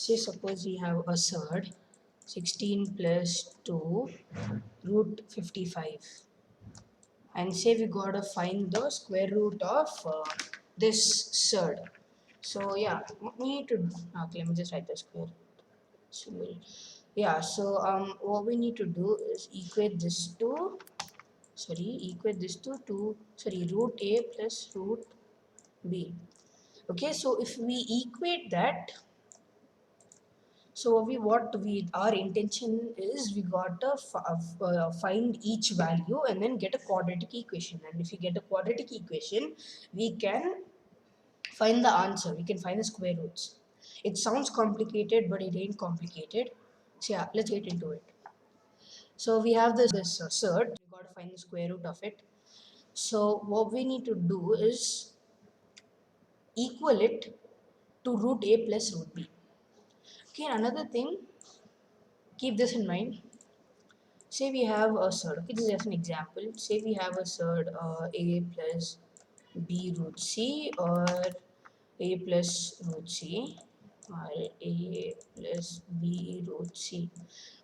say suppose we have a surd 16 plus 2 root 55, and say we gotta find the square root of this surd. So yeah, we need to okay, let me just write the square symbol. Yeah, so what we need to do is equate this to root a plus root b. Okay, so if we equate that, so what we our intention is we got to find each value and then get a quadratic equation. And if we get a quadratic equation, we can find the answer. We can find the square roots. It sounds complicated, but it ain't complicated. So yeah, let's get into it. So we have this surd. We got to find the square root of it. So what we need to do is equal it to root a plus root b. Okay, another thing, keep this in mind. Say we have a surd. Okay, this is just an example. Say we have a surd a plus b root c, or a plus root c, or a plus b root c.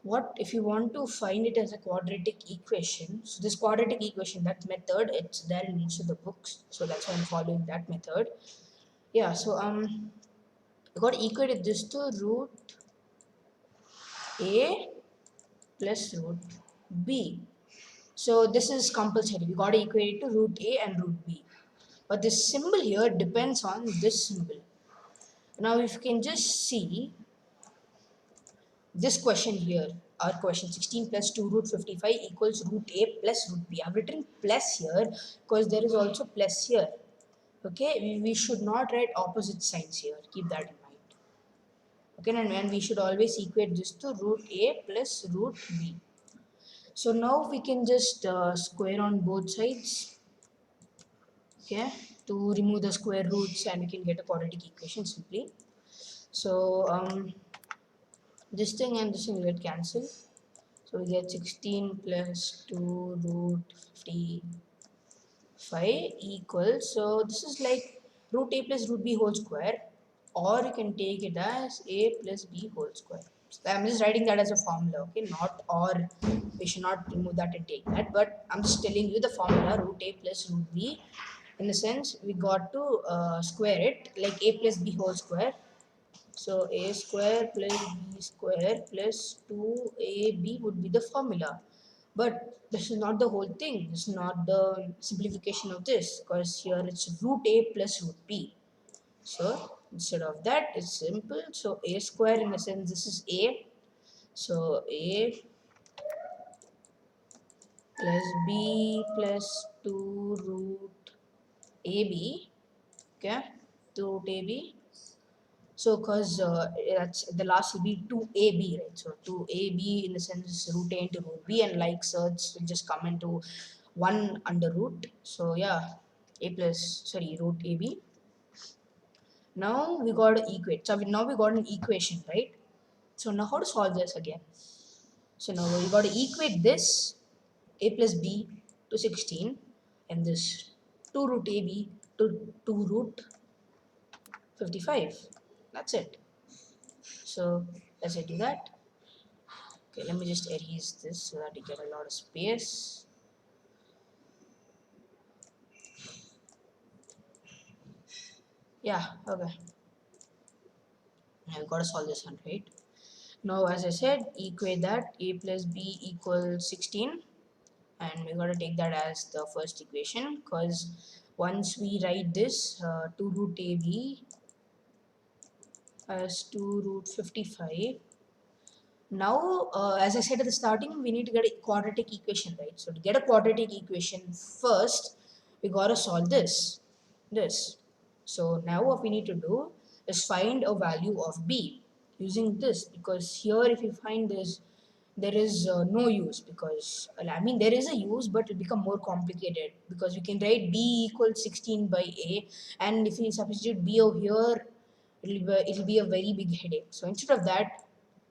What if you want to find it as a quadratic equation? So this quadratic equation, that method, it's there in most of the books. So that's why I'm following that method. Yeah. So I got to equate this to root a plus root b. So this is compulsory. We got to equate it to root a and root b. But this symbol here depends on this symbol. Now if you can just see this question here, our question 16 plus 2 root 55 equals root a plus root b. I've written plus here because there is also plus here. Okay, we should not write opposite signs here. Keep that in mind. Okay, and we should always equate this to root a plus root b. So now we can just square on both sides. Okay, to remove the square roots, and we can get a quadratic equation simply. So this thing and this thing will get cancelled. So we get 16 plus 2 root 55 equals, so this is like root a plus root b whole square, or you can take it as a plus b whole square. So I'm just writing that as a formula, okay, not or. We should not remove that and take that, but I'm just telling you the formula root a plus root b. In the sense, we got to square it like a plus b whole square. So a square plus b square plus 2ab would be the formula. But this is not the whole thing. This is not the simplification of this, because here it's root a plus root b. So instead of that, it's simple. So a square, in the sense this is a. So a plus b plus 2 root ab. Okay, 2 root ab. So, because that's the last will be 2ab, right? So, 2ab in the sense root a into root b, and like surds will just come into 1 under root. So, yeah, root ab. Now we got to equate. So, now we got an equation, right? So, now how to solve this again? So, now we got to equate this a plus b to 16 and this 2 root ab to 2 root 55. That's it. So, let's do that. Okay, let me just erase this so that you get a lot of space. Yeah, okay. Now we gotta solve this one, right? Now, as I said, equate that a plus b equals 16, and we gotta take that as the first equation, because once we write this 2 root ab as 2 root 55. Now, as I said at the starting, we need to get a quadratic equation, right? So to get a quadratic equation, first we gotta solve this. So now what we need to do is find a value of b using this, because here if you find this, there is no use, because I mean there is a use, but it become more complicated, because we can write b equals 16 by a, and if we substitute b over here, it'll be a very big headache. So instead of that,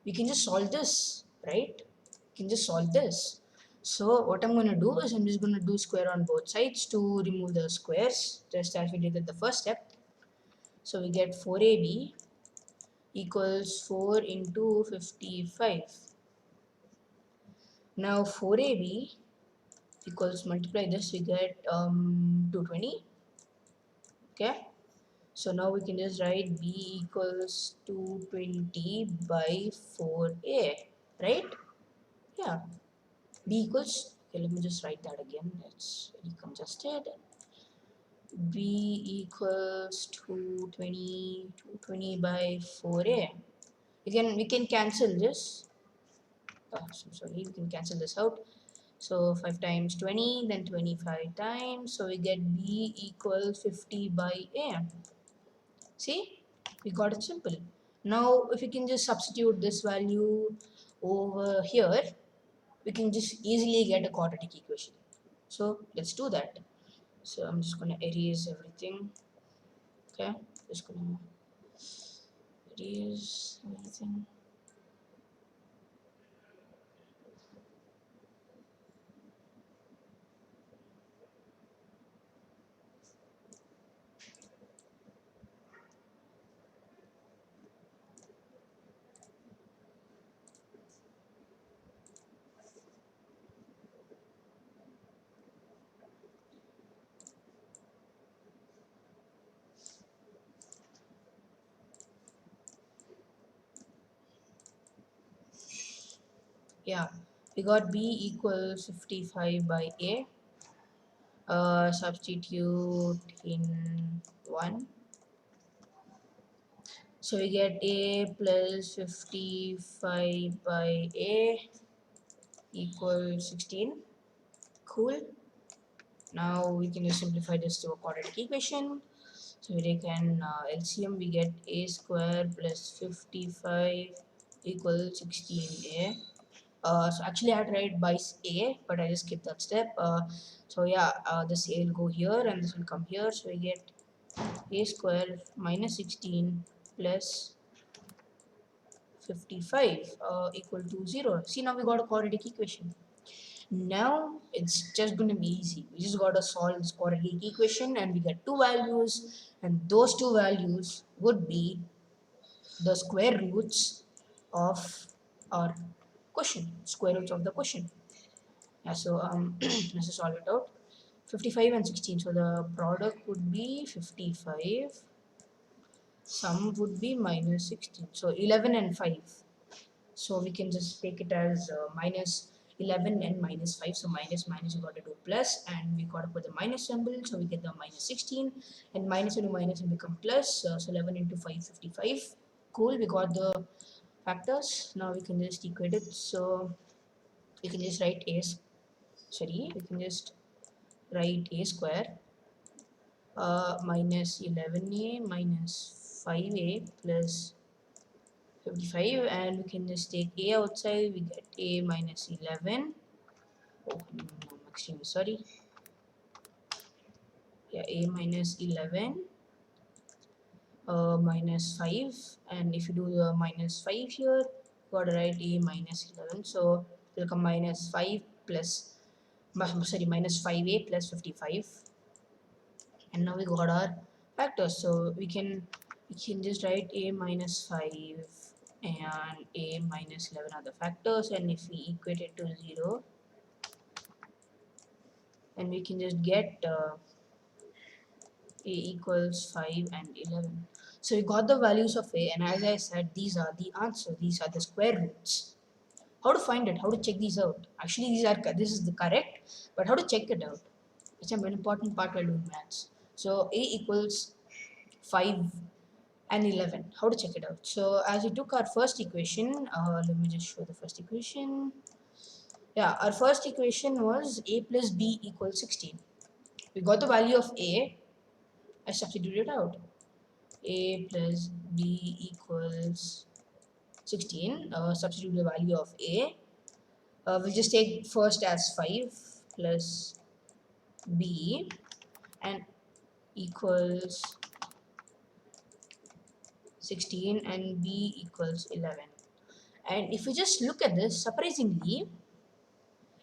we can just solve this, right? We can just solve this. So what I'm going to do is I'm just going to do square on both sides to remove the squares, just as we did at the first step. So we get 4ab equals 4 into 55. Now 4ab equals, multiply this, we get 220. Okay, so now we can just write b equals 220 by 4a, right? Yeah, b equals, okay, let me just write that again, it's very congested. B equals 220 by 4a. We can cancel this. So sorry, we can cancel this out. So 5 times 20, then 25 times. So we get b equals 50 by a. See, we got it simple. Now if we can just substitute this value over here, we can just easily get a quadratic equation. So let's do that. So I'm just gonna erase everything. Okay, just gonna erase everything. Yeah, we got b equals 55 by a. Substitute in 1. So we get a plus 55 by a equals 16. Cool. Now we can just simplify this to a quadratic equation. So we can LCM, we get a square plus 55 equals 16a. So actually I had write by a, but I just skipped that step. So yeah, this a will go here and this will come here. So we get a square minus 16 plus 55 equal to 0. See, now we got a quadratic equation. Now it's just going to be easy. We just got to solve this quadratic equation and we get two values, and those two values would be the square roots of our question, square roots of the question. Yeah, so let's just solve it out. 55 and 16, so the product would be 55, sum would be minus 16, so 11 and 5. So we can just take it as minus 11 and minus 5. So minus minus, we got to do plus, and we got to put the minus symbol. So we get the minus 16, and minus into minus will become plus. So 11 into 5, 55. Cool, we got the factors. Now we can just equate it. So we can just write we can just write a square minus 11a minus 5a plus 55, and we can just take a outside, we get a minus 11. Oh, I'm extremely sorry. Yeah, a minus 11 minus 5, and if you do the minus 5 here, gotta write a minus 11, so it will come minus 5 plus, sorry, minus 5a plus 55, and now we got our factors. So we can just write a minus 5 and a minus 11 are the factors, and if we equate it to 0, and we can just get a equals 5 and 11. So we got the values of a, and as I said, these are the answer, these are the square roots. How to find it, how to check these out? Actually this is the correct, but how to check it out, it's an important part while doing maths. So a equals 5 and 11, how to check it out? So as we took our first equation, let me just show the first equation. Yeah, our first equation was a plus b equals 16. We got the value of a, I substituted out. A plus b equals 16. Substitute the value of a. We'll just take first as 5 plus b and equals 16, and b equals 11. And if you just look at this, surprisingly,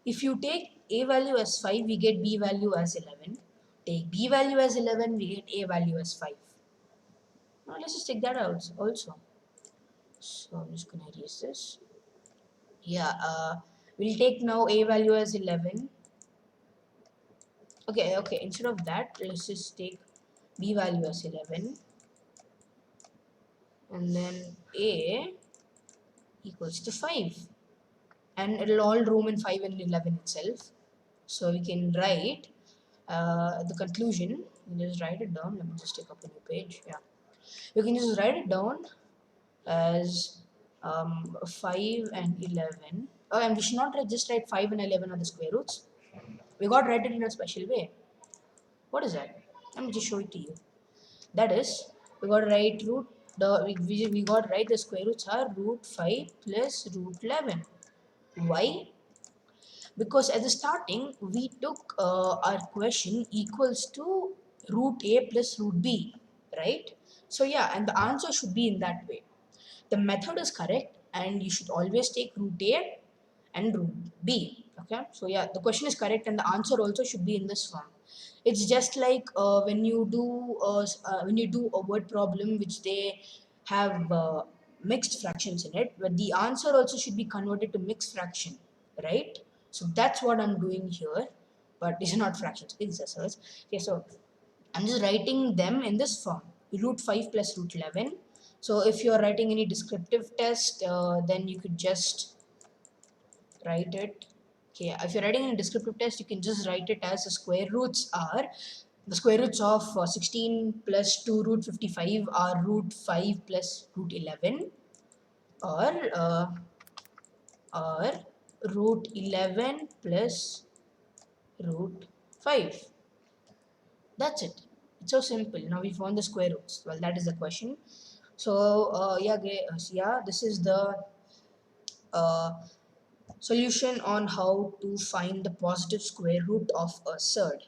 if you take a value as 5, we get b value as 11. Take b value as 11, we get a value as 5. Now let's just take that out also. So I'm just gonna erase this. Yeah, we'll take now a value as 11. Okay, instead of that, let's just take b value as 11, and then a equals to 5, and it'll all room in 5 and 11 itself. So we can write the conclusion. We just write it down. Let me just take up a new page. Yeah, we can just write it down as 5 and 11. Oh, and we should not just write 5 and 11 are the square roots. We got to write it in a special way. What is that? Let me just show it to you. That is, we got to write root. We got to write the square roots are root 5 plus root 11. Why? Because at the starting we took our question equals to root a plus root b, right? So yeah, and the answer should be in that way. The method is correct, and you should always take root a and root b. Okay, so yeah, the question is correct and the answer also should be in this form. It's just like when you do a word problem which they have mixed fractions in it, but the answer also should be converted to mixed fraction, right? So that's what I'm doing here, but these are not fractions, it's just okay. So I'm just writing them in this form, root 5 plus root 11. So if you're writing any descriptive test, then you could just write it. Okay, if you're writing a descriptive test, you can just write it as the square roots are the square roots of 16 plus 2 root 55 are root 5 plus root 11, or uh, or root 11 plus root 5. That's it. It's so simple. Now we found the square roots. Well, that is the question. So yeah, yeah, this is the uh, solution on how to find the positive square root of a surd.